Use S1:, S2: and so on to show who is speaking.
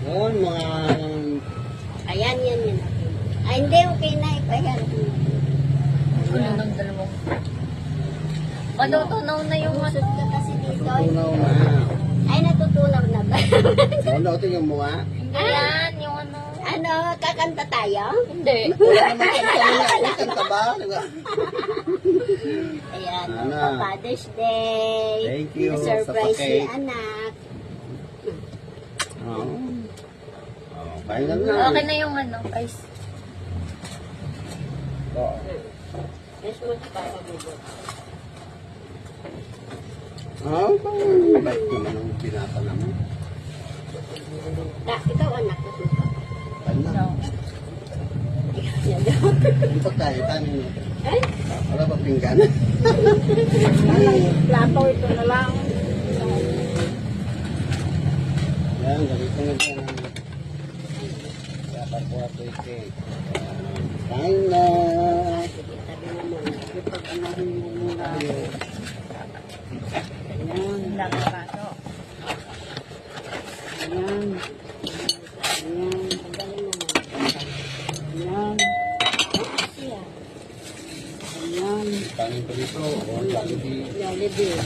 S1: Yun, mga...
S2: Ayan, yan. Ay, hindi, okay na. Ayan.
S3: Ano ng dalawang? Matutunaw na yung
S2: Usot ka kasi dito.
S1: Tutunaw na.
S2: Ay, natutunaw na ba?
S1: Ano, tingnan mo nga.
S3: Hindi yan, yung ano.
S2: Ano, kakanta tayo?
S3: Hindi.
S1: Wala naman kanta na. May kanta ba?
S2: Ayan,
S1: Ana.
S2: Father's Day.
S1: Thank you
S2: Na-surprise
S1: sa
S2: ni
S1: pa-cake.
S2: anak.
S1: Oo. Oh, kain na na.
S3: Okay na yung ano, guys.
S1: Oo.
S2: Yes, mo pa pabubot.
S1: Ah, bait naman ang binata naman.
S2: Ikaw anak ko suka.
S1: Kain na.
S3: No.
S2: Yan daw.
S1: Yung pagkain, tanin mo.
S2: Ay,
S1: Wala ba pinggan?
S2: plato ito na lang.
S1: Yan, ganito na dyan. Dapat po ako i-cake. Kain na.
S2: Sige, tabi mo muna. Ipag-anahin mo muna. Ayan.
S3: Lang yung baso.
S2: Ayan. Ayan. Pagaling naman. Ayan. Ayan. Ayan.
S1: Kanin ko dito. O, Jollibee.
S2: Jollibee.